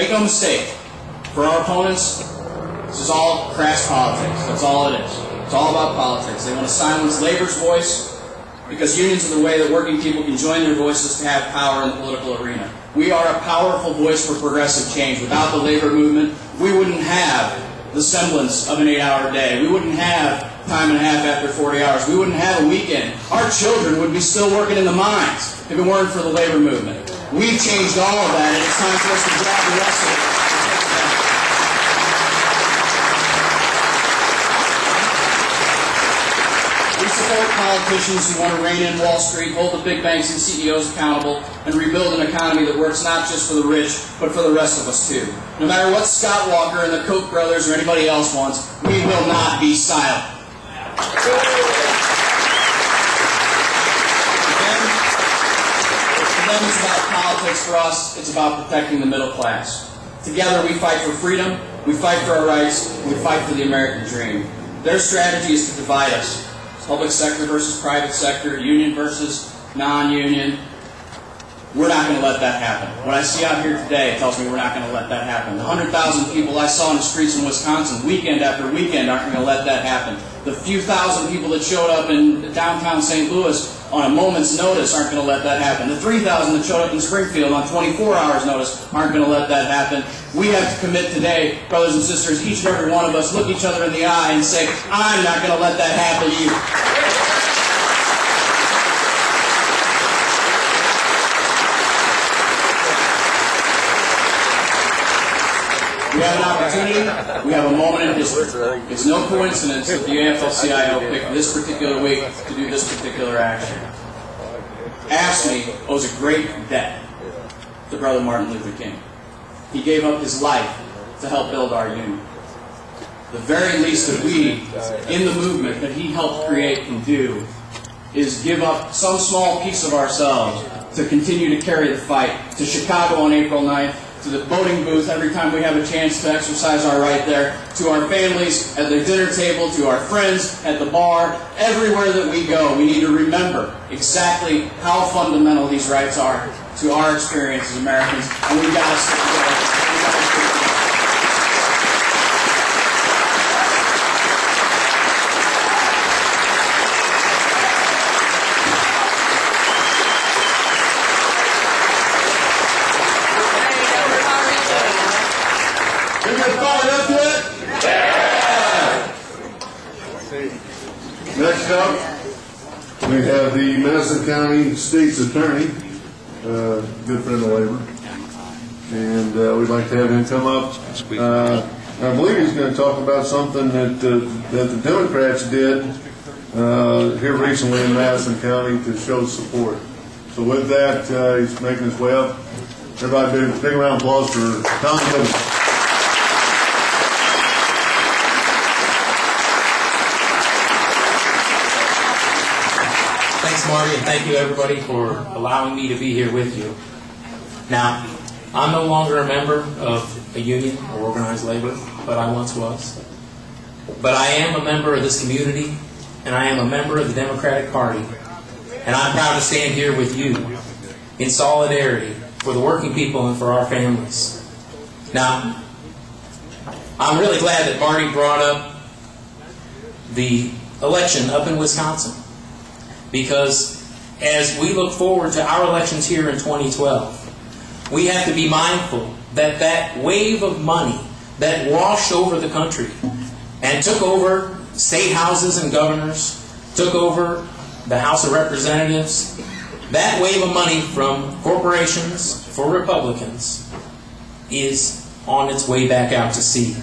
Make no mistake, for our opponents, this is all crass politics. That's all it is. It's all about politics. They want to silence labor's voice because unions are the way that working people can join their voices to have power in the political arena. We are a powerful voice for progressive change. Without the labor movement, we wouldn't have the semblance of an 8-hour day. We wouldn't have time and a half after 40 hours. We wouldn't have a weekend. Our children would be still working in the mines if it weren't for the labor movement. We've changed all of that, and it's time for us to grab the rest of it. We support politicians who want to rein in Wall Street, hold the big banks and CEOs accountable, and rebuild an economy that works not just for the rich, but for the rest of us too. No matter what Scott Walker and the Koch brothers or anybody else wants, we will not be silent. For them, it's about politics. For us, it's about protecting the middle class. Together, we fight for freedom, we fight for our rights, and we fight for the American dream. Their strategy is to divide us. Public sector versus private sector, union versus non-union. We're not going to let that happen. What I see out here today tells me we're not going to let that happen. The 100,000 people I saw in the streets in Wisconsin weekend after weekend aren't going to let that happen. The few thousand people that showed up in downtown St. Louis on a moment's notice aren't going to let that happen. The 3,000 that showed up in Springfield on 24 hours notice aren't going to let that happen. We have to commit today, brothers and sisters, each and every one of us, look each other in the eye and say, I'm not going to let that happen either. We have an opportunity, we have a moment in history. It's no coincidence that the AFL-CIO picked this particular week to do this particular action. AFSME owes a great debt to Brother Martin Luther King. He gave up his life to help build our union. The very least that we, in the movement that he helped create, can do is give up some small piece of ourselves to continue to carry the fight to Chicago on April 9th, to the voting booth every time we have a chance to exercise our right there, to our families at the dinner table, to our friends at the bar, everywhere that we go, we need to remember exactly how fundamental these rights are to our experience as Americans, and we've got to stick together. Next up, we have the Madison County State's Attorney, good friend of labor, and we'd like to have him come up. I believe he's going to talk about something that the Democrats did here recently in Madison County to show support. So with that, he's making his way up. Everybody, big round of applause for Tom Gibbons. Thanks, Marty, and thank you, everybody, for allowing me to be here with you. Now, I'm no longer a member of a union or organized labor, but I once was. But I am a member of this community, and I am a member of the Democratic Party, and I'm proud to stand here with you in solidarity for the working people and for our families. Now, I'm really glad that Marty brought up the election up in Wisconsin, because as we look forward to our elections here in 2012, we have to be mindful that that wave of money that washed over the country and took over state houses and governors, took over the House of Representatives, that wave of money from corporations for Republicans is on its way back out to sea.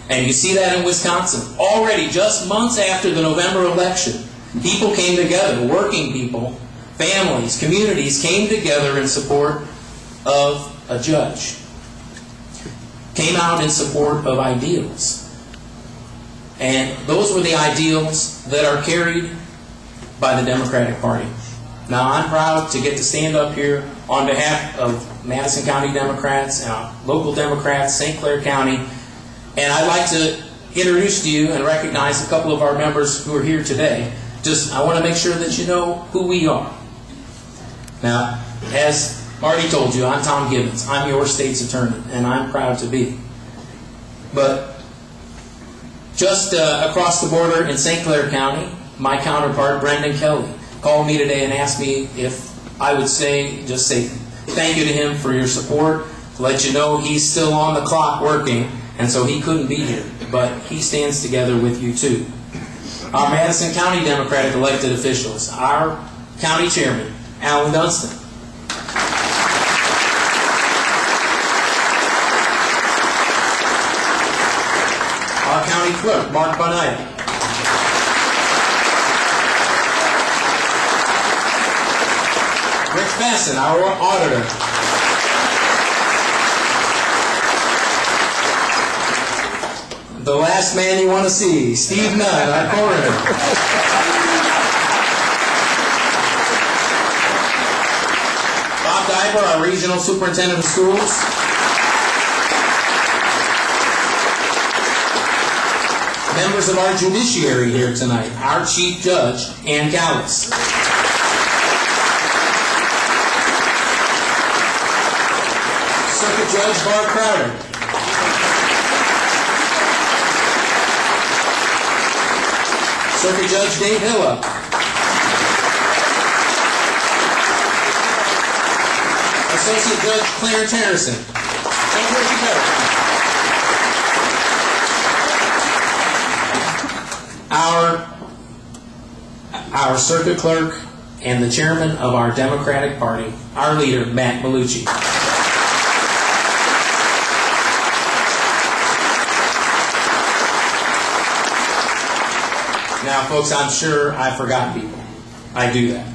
And you see that in Wisconsin. Already, just months after the November election, people came together, working people, families, communities came together in support of a judge. Came out in support of ideals. And those were the ideals that are carried by the Democratic Party. Now, I'm proud to get to stand up here on behalf of Madison County Democrats and local Democrats, St. Clair County, and I'd like to introduce to you and recognize a couple of our members who are here today. I want to make sure that you know who we are. Now, as already told you, I'm Tom Gibbons. I'm your state's attorney, and I'm proud to be. But just across the border in St. Clair County, my counterpart, Brendan Kelly, called me today and asked me if I would just say thank you to him for your support, to let you know he's still on the clock working, and so he couldn't be here. But he stands together with you too. Our Madison County Democratic elected officials, our county chairman, Alan Dunstan. Our county clerk, Mark Bonita. Rich Basson, our auditor. The last man you want to see, Steve Nunn, our coroner. Bob Diver, our regional superintendent of schools. Members of our judiciary here tonight, our chief judge, Ann Gallis. Circuit Judge Barb Crowder. Circuit Judge Dave Hilla. Associate Judge Clarence Harrison. And where'd you go? Our circuit clerk and the chairman of our Democratic Party, our leader, Matt Bellucci. Now, folks, I'm sure I forgot people. I do that.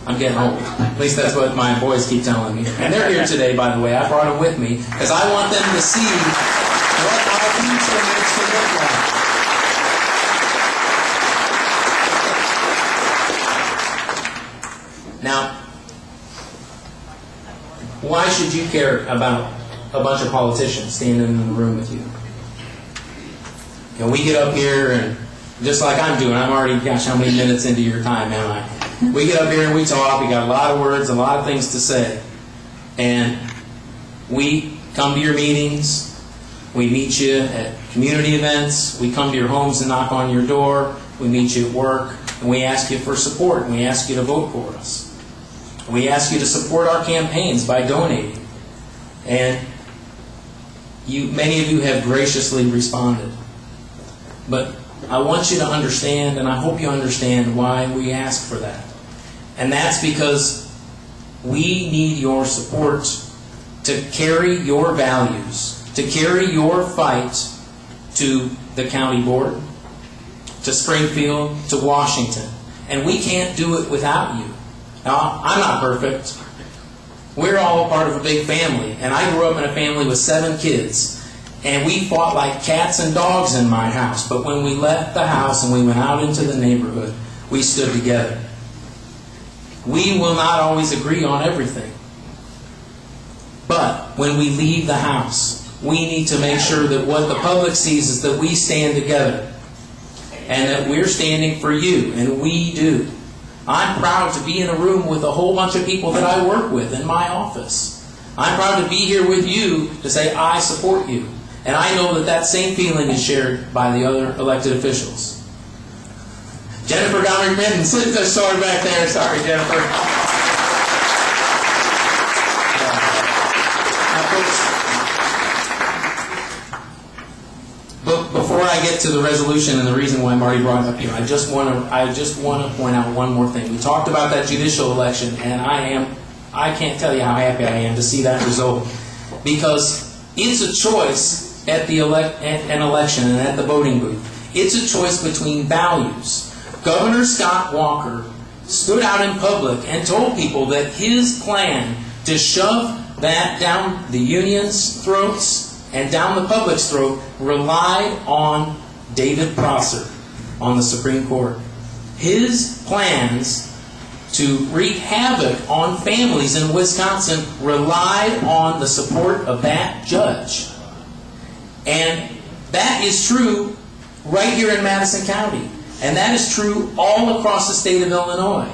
I'm getting old. At least that's what my boys keep telling me. And they're here today, by the way. I brought them with me because I want them to see what our future needs to look like. Now, why should you care about a bunch of politicians standing in the room with you? We get up here and just like I'm doing, I'm already, gosh, how many minutes into your time am I? We get up here and we talk, we got a lot of words, a lot of things to say. And we come to your meetings, we meet you at community events, we come to your homes and knock on your door, we meet you at work, and we ask you for support, and we ask you to vote for us. And we ask you to support our campaigns by donating. And many of you have graciously responded. But I want you to understand, and I hope you understand why we ask for that. And that's because we need your support to carry your values, to carry your fight to the county board, to Springfield, to Washington. And we can't do it without you. Now, I'm not perfect. We're all a part of a big family. And I grew up in a family with 7 kids. And we fought like cats and dogs in my house. But when we left the house and we went out into the neighborhood, we stood together. We will not always agree on everything. But when we leave the house, we need to make sure that what the public sees is that we stand together. And that we're standing for you. And we do. I'm proud to be in a room with a whole bunch of people that I work with in my office. I'm proud to be here with you to say, I support you. And I know that that same feeling is shared by the other elected officials. Jennifer Goddard-Mittens, sorry back there. Sorry, Jennifer. But before I get to the resolution and the reason why Marty brought it up here, I just want to point out one more thing. We talked about that judicial election, and I can't tell you how happy I am to see that result, because it's a choice at an election and at the voting booth. It's a choice between values. Governor Scott Walker stood out in public and told people that his plan to shove that down the union's throats and down the public's throat relied on David Prosser on the Supreme Court. His plans to wreak havoc on families in Wisconsin relied on the support of that judge. And that is true right here in Madison County. And that is true all across the state of Illinois.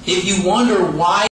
If you wonder why